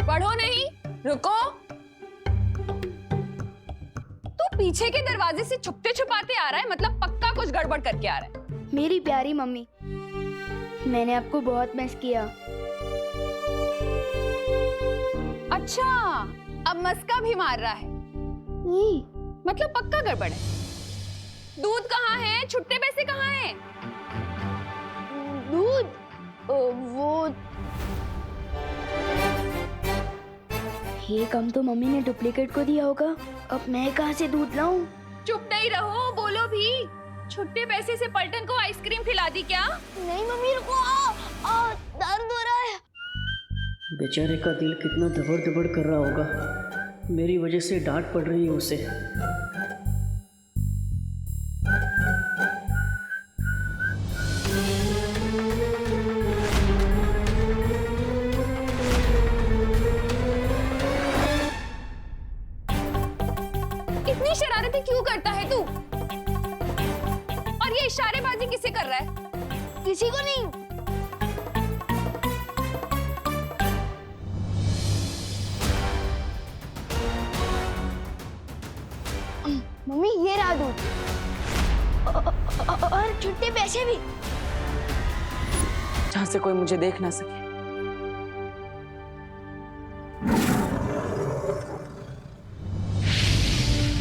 पढ़ो नहीं, रुको। तू पीछे के दरवाजे से छुपते छुपाते आ रहा है, मतलब पक्का कुछ गड़बड़ करके आ रहा है। मेरी प्यारी मम्मी, मैंने आपको बहुत मिस किया। अच्छा, अब मस्का भी मार रहा है। मतलब पक्का गड़बड़ है। दूध कहाँ है? छुट्टे पैसे कहाँ हैं? दूध वो ये कम तो मम्मी ने डुप्लीकेट को दिया होगा। अब मैं कहाँ से दूध लाऊं? चुप नहीं रहो, बोलो भी। छुट्टे पैसे से पलटन को आइसक्रीम खिला दी क्या? नहीं मम्मी, रुको। दर्द हो रहा है। बेचारे का दिल कितना दबड़ दबड़ कर रहा होगा। मेरी वजह से डांट पड़ रही है उसे। इतनी शरारतें क्यों करता है तू? और ये इशारेबाजी किसे कर रहा है? किसी को नहीं। मम्मी, ये रहा दूध। और छुट्टे पैसे भी। जहां से कोई मुझे देख ना सके।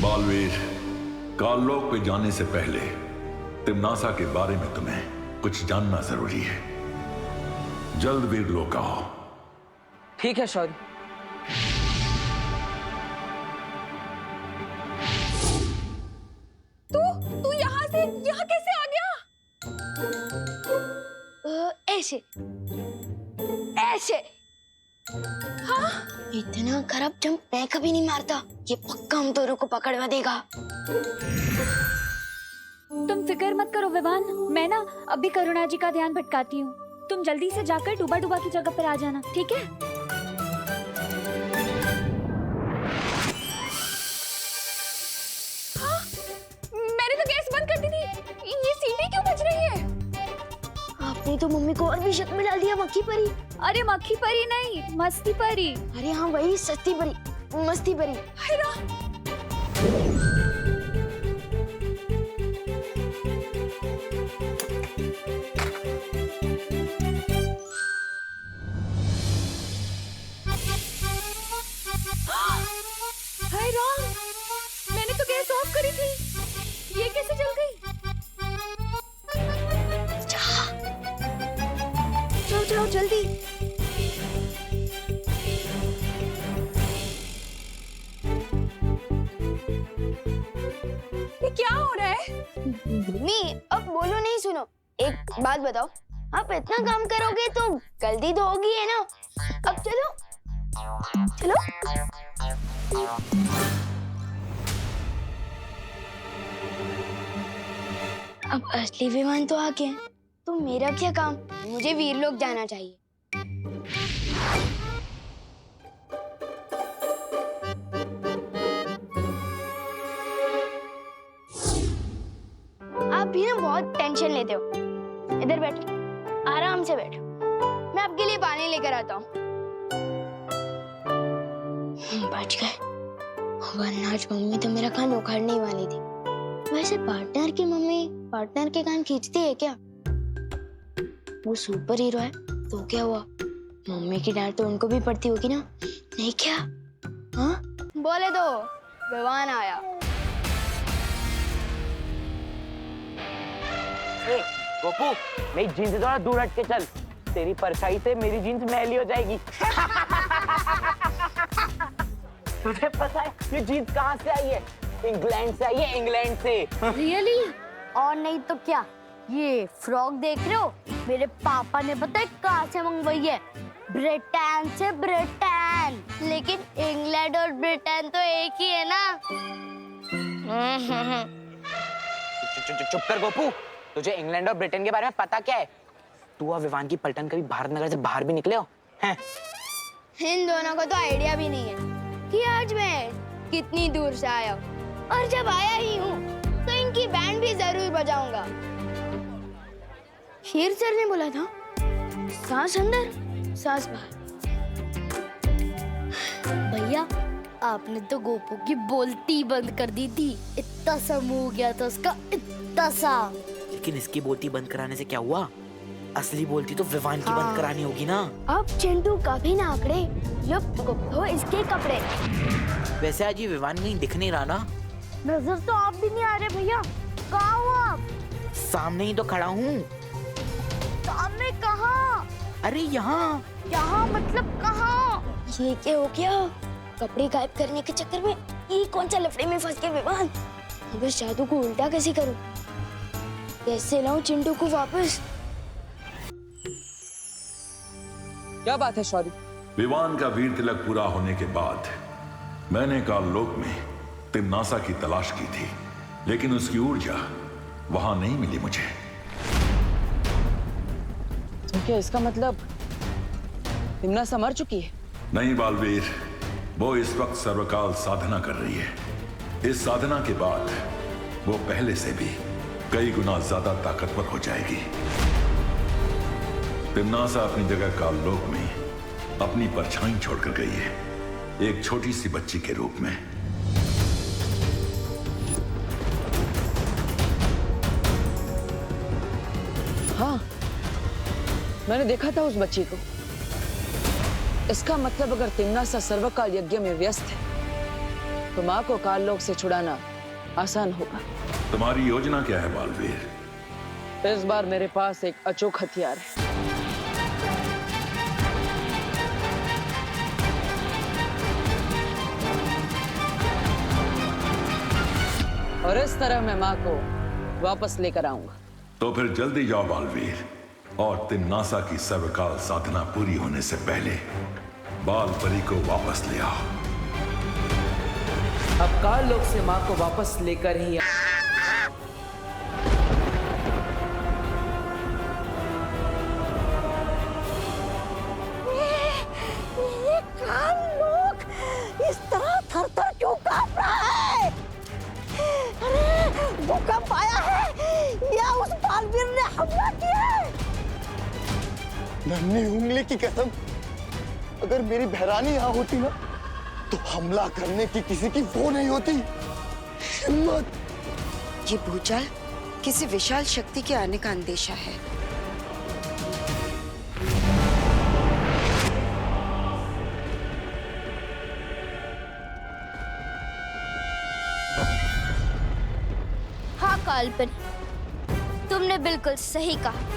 बालवीर, काललोक पे जाने से पहले तिम्नासा के बारे में तुम्हें कुछ जानना जरूरी है। जल्द वीरलोक आओ। ठीक है शौर्य। तू यहाँ से यहाँ कैसे आ गया? ऐसे ऐसे। हाँ? इतना खराब जंप मैं कभी नहीं मारता। ये पक्का हम दोनों को पकड़वा देगा। तुम फिक्र मत करो विवान, मैं ना अभी करुणा जी का ध्यान भटकाती हूँ। तुम जल्दी से जाकर डूबा डूबा की जगह पर आ जाना, ठीक है? हाँ? मैंने तो गैस बंद कर दी थी। ये सीटी क्यों बज रही है? आपने तो मम्मी को और भी शक में डाल दिया। मक्खी परी। अरे मक्खी परी नहीं, मस्ती परी। अरे हाँ, वही सस्ती परी, मस्ती परी। हैरा। हाय राम, मैंने तो गैस ऑफ करी थी। ये कैसे जल गई? जाओ जाओ जल्दी। ये क्या हो रहा है? मम्मी, अब बोलो नहीं, सुनो। एक बात बताओ, आप इतना काम करोगे तो गलती तो होगी है ना? अब चलो चलो। अब असली विमान तो आ गए, तो मेरा क्या काम? मुझे वीरलोक जाना चाहिए। आप भी ना बहुत टेंशन लेते हो। इधर बैठो, आराम से बैठो। मैं आपके लिए पानी लेकर आता हूँ। बच गए, वरना आज मम्मी तो मेरा कान उखाड़ने ही वाली थी। वैसे पार्टनर की मम्मी पार्टनर के कान खींचती है क्या? वो सुपर हीरो है तो क्या हुआ? मम्मी की डांट तो उनको भी पड़ती होगी ना, नहीं क्या? हाँ बोले तो विवान आया। गोपू, मेरी जीन्स से थोड़ा दूर हट के चल। तेरी परछाई से मेरी जीन्स मैली हो जाएगी। तुझे पता है ये जीन्स कहाँ से आई है? इंग्लैंड से आई है, इंग्लैंड से। रियली? और नहीं तो क्या, ये फ्रॉक देख रहे हो? मेरे पापा ने पता है कहाँ से मंगवाई है? ब्रिटेन से। ब्रिटेन, लेकिन इंग्लैंड और ब्रिटेन तो एक ही है ना। चुप कर गोपू, तुझे इंग्लैंड और ब्रिटेन के बारे में पता क्या है? तू और विवान की पलटन कभी भारत नगर से बाहर भी निकले हो? हैं? इन दोनों को तो आइडिया भी नहीं है कि आज मैं कितनी दूर से आया हूँ, और जब आया ही हूँ तो इनकी बैंड भी जरूर बजाऊंगा। शेर सर ने बोला था, सांस अंदर सांस बाहर। भैया आपने तो गोपू की बोलती बंद कर दी थी। इतना सा मुंह हो गया था उसका, इतना सा। लेकिन इसकी बोलती बंद कराने से क्या हुआ? असली बोलती तो विवान की बंद करानी होगी ना। अब चिंटू कभी ना आकड़े, ये तो इसके कपड़े। वैसे आज ये विवान कहीं दिख नहीं रहा ना। नजर तो आप भी नहीं आ रहे भैया, कहाँ हो आप? सामने ही तो खड़ा हूँ। सामने कहाँ? अरे यहाँ। यहाँ मतलब कहाँ? ये क्या हो गया? कपड़े गायब करने के चक्कर में ये कौन सा लफड़े में फंस गए विवान? अब इस जादू को उल्टा कैसे करूं? कैसे लाऊं चिंटू को वापस? क्या बात है शौर्य? विवान का वीर तिलक पूरा होने के बाद मैंने काललोक में तिम्नासा की तलाश की थी, लेकिन उसकी ऊर्जा वहां नहीं मिली मुझे। तो क्या इसका मतलब तिम्नासा मर चुकी है? नहीं बालवीर, वो इस वक्त सर्वकाल साधना कर रही है। इस साधना के बाद वो पहले से भी कई गुना ज्यादा ताकतवर हो जाएगी। तिम्नासा अपनी जगह काललोक में अपनी परछाई छोड़कर गई है, एक छोटी सी बच्ची के रूप में। हाँ, मैंने देखा था उस बच्ची को। इसका मतलब अगर तिम्नासा सर्वकाल यज्ञ में व्यस्त है तो माँ को काललोक से छुड़ाना आसान होगा। तुम्हारी योजना क्या है बालवीर? इस बार मेरे पास एक अचूक हथियार है। और इस तरह मैं माँ को वापस लेकर आऊंगा। तो फिर जल्दी जाओ बालवीर, और तिम्नासा की सर्वकाल साधना पूरी होने से पहले बाल परी को वापस ले आओ। अब काललोक से माँ को वापस लेकर ही काललोक इस तरह थर-थर क्यों कांप रहा है? अरे भूकंप आया है या उस बालवीर ने हमला किया है? नन्ही उंगली की कसम, अगर मेरी बहरानी यहाँ होती ना तो हमला करने की किसी की वो नहीं होती हिम्मत। ये भूचाल किसी विशाल शक्ति के आने का अंदेशा है। हाँ कालपरी, तुमने बिल्कुल सही कहा।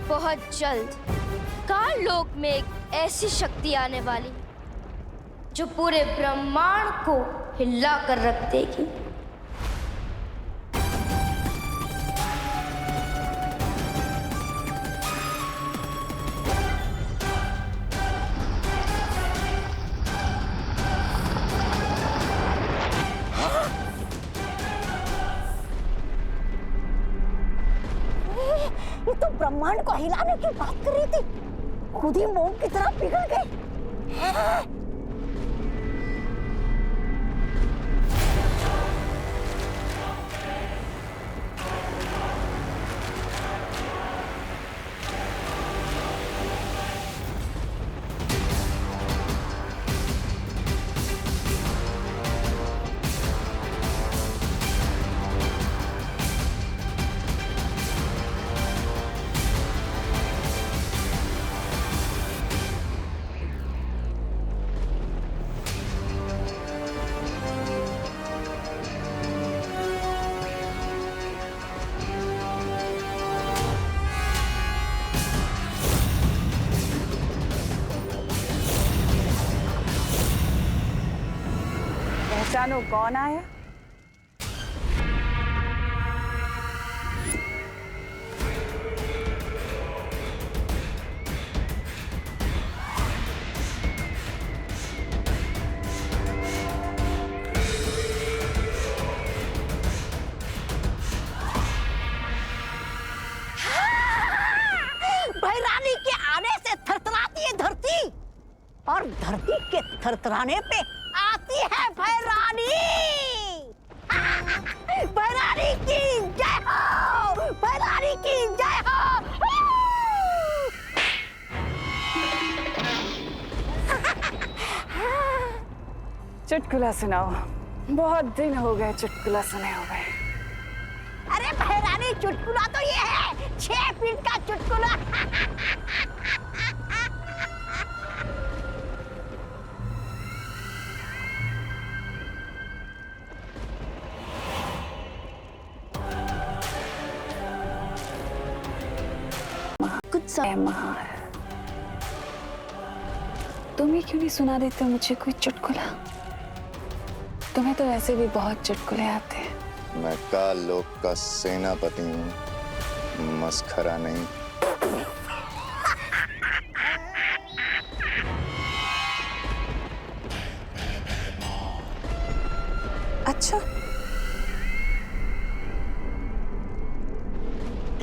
बहुत जल्द काललोक में एक ऐसी शक्ति आने वाली जो पूरे ब्रह्मांड को हिला कर रख देगी। ये तो ब्रह्मांड को हिलाने की बात कर रही थी, खुद ही मोम की तरह पिघल गई। पहचानो कौन आया? भैरानी के आने से थरथराती है धरती, और धरती के थरथराने पे आती है भैरानी। भैरानी की जय हो, भैरानी की जय हो। चुटकुला सुनाओ, बहुत दिन हो गए चुटकुला सुने हुए। अरे बहरानी, चुटकुला तो ये है 6 फीट का चुटकुला। कुछ महार, तुम ही क्यों नहीं सुना देते मुझे कोई चुटकुला? तुम्हें तो वैसे भी बहुत चुटकुले आते हैं। मैं काल लोक का सेनापति हूँ, मस्खरा नहीं। अच्छा,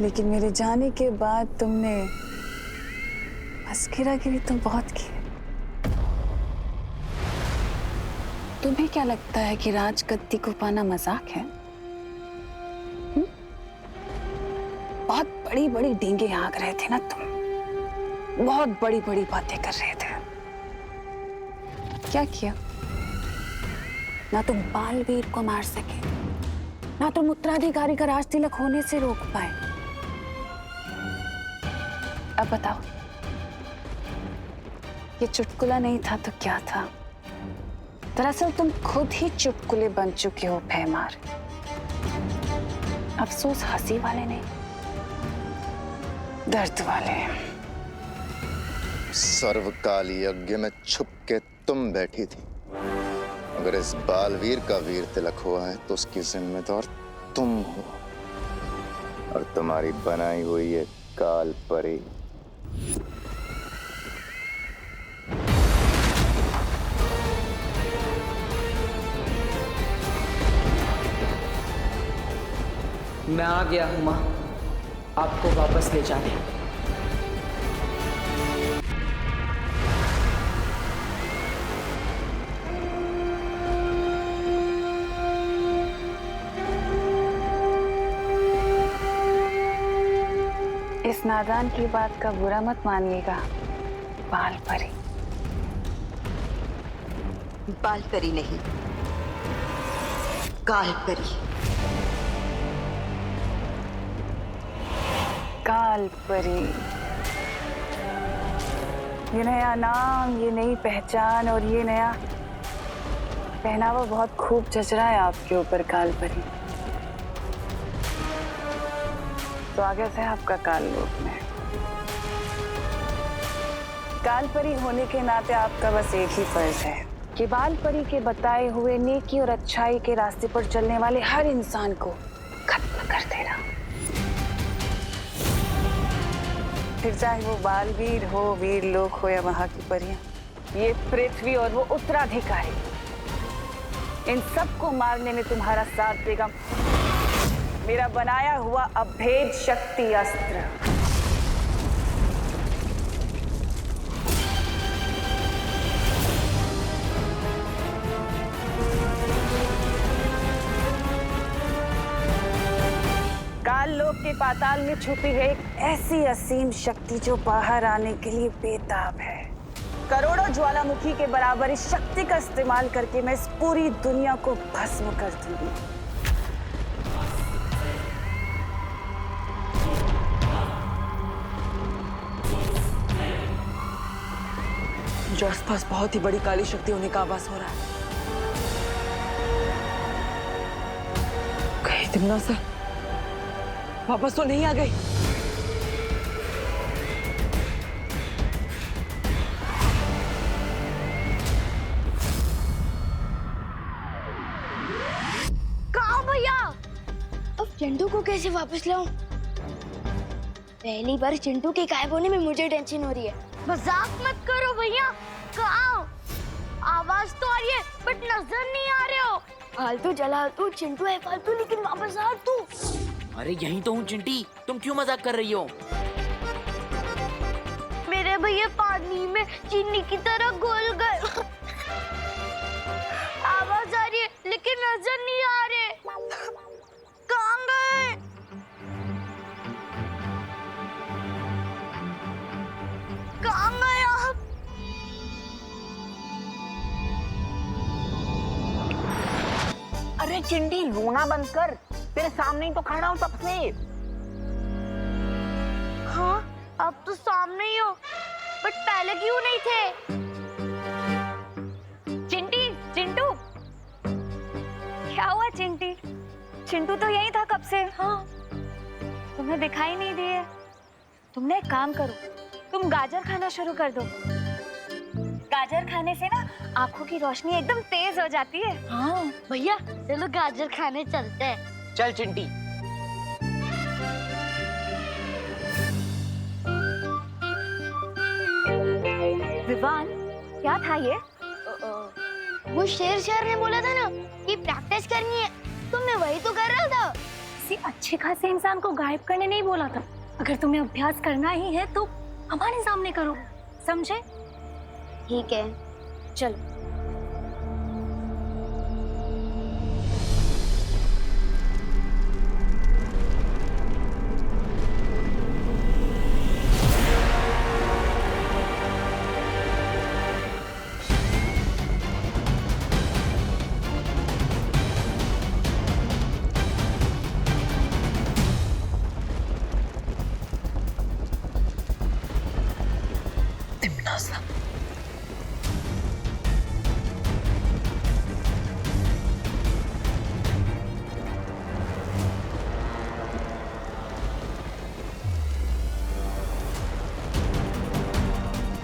लेकिन मेरे जाने के बाद तुमने मस्खरागिरी तो बहुत की। तुम्हें क्या लगता है कि राजगद्दी को पाना मजाक है? बहुत बड़ी बड़ी डींगे हाँक रहे थे ना तुम, बहुत बड़ी बड़ी बातें कर रहे थे। क्या किया? ना तुम बालवीर को मार सके, ना तुम उत्तराधिकारी का राज तिलक होने से रोक पाए। अब बताओ, ये चुटकुला नहीं था तो क्या था? दरअसल तुम खुद ही चुटकुले बन चुके हो भैमार। अफसोस हंसी वाले नहीं, दर्द वाले। सर्वकाल यज्ञ में छुप के तुम बैठी थी। अगर इस बालवीर का वीर तिलक हुआ है तो उसकी जिम्मेदार तुम हो, और तुम्हारी बनाई हुई ये काल परी। मैं आ गया हूं मां, आपको वापस ले जाने। इस नादान की बात का बुरा मत मानिएगा बाल परी। बाल परी नहीं, काल परी। काल परी, ये नया नाम, ये नई पहचान और ये नया पहनावा बहुत खूब जच रहा है आपके ऊपर काल परी। स्वागत है आपका काल लोक में। काल परी होने के नाते आपका बस एक ही फर्ज है कि बाल परी के बताए हुए नेकी और अच्छाई के रास्ते पर चलने वाले हर इंसान को खत्म कर देना। फिर चाहे वो बालवीर हो, वीर लोक हो या वहां की परियां, ये पृथ्वी और वो उत्तराधिकारी, इन सबको मारने में तुम्हारा साथ देगा मेरा बनाया हुआ अभेद शक्ति अस्त्र। काल लोक के पाताल में छुपी है एक ऐसी असीम शक्ति जो बाहर आने के लिए बेताब है। करोड़ों ज्वालामुखी के बराबर इस शक्ति का इस्तेमाल करके मैं इस पूरी दुनिया को भस्म कर दूंगी। जो आसपास बहुत ही बड़ी काली शक्ति होने का आभास हो रहा है। कहीं तिम्ना सा वापस तो नहीं आ गई? कहाँ भैया? अब चिंटू को कैसे वापस लाऊं? पहली बार चिंटू के गायब होने में मुझे टेंशन हो रही है। मजाक मत करो भैया। कहाँ? आवाज तो आ रही है बट नजर नहीं आ रहे हो। फालतू जला तू, चिंटू है फालतू, लेकिन वापस आ तू। अरे यहीं तो हूँ चिंटी, तुम क्यों मजाक कर रही हो? मेरे भैया पानी में चीनी की तरह घुल गए। आवाज आ रही है लेकिन नजर नहीं आ रहे। कहाँ गए? कहाँ गए आप? चिंटी रोना बंद कर, तेरे सामने ही तो खड़ा हूँ तब से। हाँ, अब तो सामने ही हो, बट पहले क्यों नहीं थे? चिंटी, चिंटू, क्या हुआ चिंटी? चिंटू तो यही था कब से। हाँ, तुम्हें दिखाई नहीं दिए। तुमने एक काम करो, तुम गाजर खाना शुरू कर दो। गाजर खाने से ना आंखों की रोशनी एकदम तेज हो जाती है। हाँ भैया, चलो गाजर खाने चलते हैं। चल चिंटी। विवान, क्या था ये? वो शेर ने बोला था ना कि प्रैक्टिस करनी है, तो मैं वही तो कर रहा था। किसी अच्छे खासे इंसान को गायब करने नहीं बोला था। अगर तुम्हें अभ्यास करना ही है तो हमारे सामने करो, समझे? ठीक है, चलो। तिम्नासा,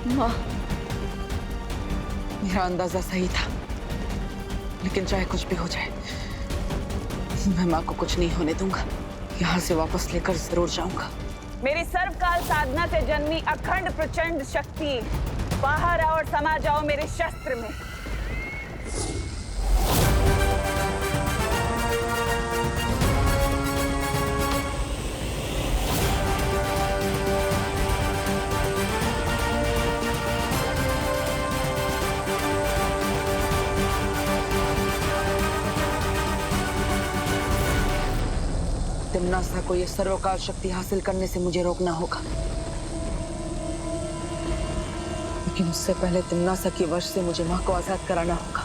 माँ, मेरा अंदाजा सही था, लेकिन चाहे कुछ भी हो जाए, मैं माँ को कुछ नहीं होने दूंगा। यहाँ से वापस लेकर जरूर जाऊंगा। मेरी सर्वकाल साधना से जन्मी अखंड प्रचंड शक्ति, बाहर आओ और समा जाओ मेरे शस्त्र में। तिम्नासा को ये सर्वकाल शक्ति हासिल करने से मुझे रोकना होगा, लेकिन उससे पहले तिम्नासा की वश से मुझे माँ को आजाद कराना होगा।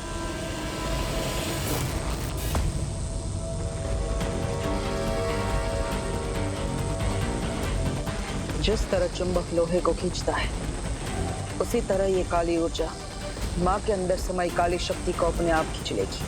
जिस तरह चुंबक लोहे को खींचता है, उसी तरह ये काली ऊर्जा माँ के अंदर समाई काली शक्ति को अपने आप खींच लेगी।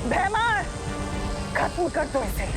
भैमार, खत्म कर दो इसे।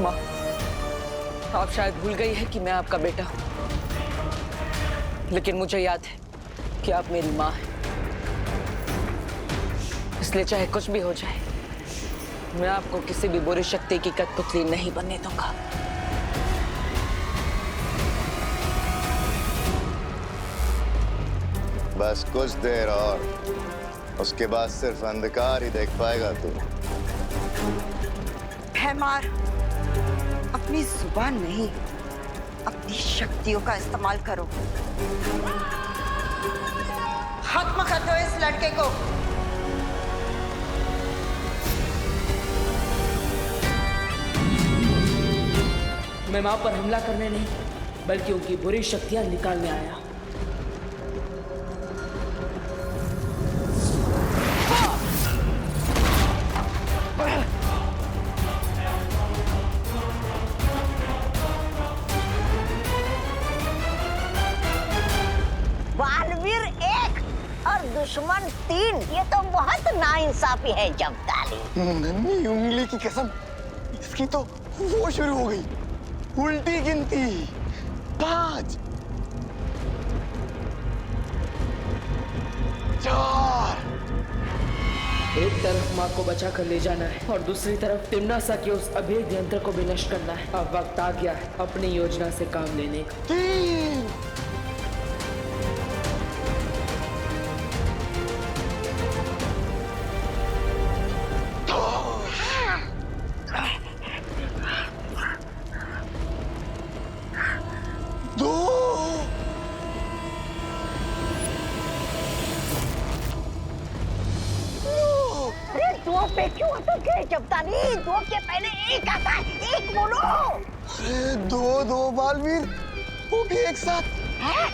माँ, आप शायद भूल गई है कि मैं आपका बेटा हूं, लेकिन मुझे याद है कि आप मेरी माँ हैं। इसलिए चाहे कुछ भी हो जाए, मैं आपको किसी भी बुरी शक्ति की कठपुतली नहीं बनने दूंगा। बस कुछ देर और, उसके बाद सिर्फ अंधकार ही देख पाएगा तू। भैमार, अपनी जुबान नहीं, अपनी शक्तियों का इस्तेमाल करो। खत्म कर दो इस लड़के को। मैं माँ पर हमला करने नहीं, बल्कि उनकी बुरी शक्तियां निकालने आया। बालवीर 1 और दुश्मन 3, ये तो बहुत नाइंसाफी है जब्दाली। नन्ही उंगली की कसम, इसकी तो वो शुरू हो गई, उल्टी गिनती। 5 4। एक तरफ माँ को बचा कर ले जाना है और दूसरी तरफ तिम्नासा के उस अभेद यंत्र को भी नष्ट करना है। अब वक्त आ गया है अपनी योजना से काम लेने का। 3 2 अरे 2 पे क्यों अटक गए जब्दाली? 2 के पहले 1 आता है, 1 बोलो। अरे 2 बालवीर, वो भी एक साथ। हैं?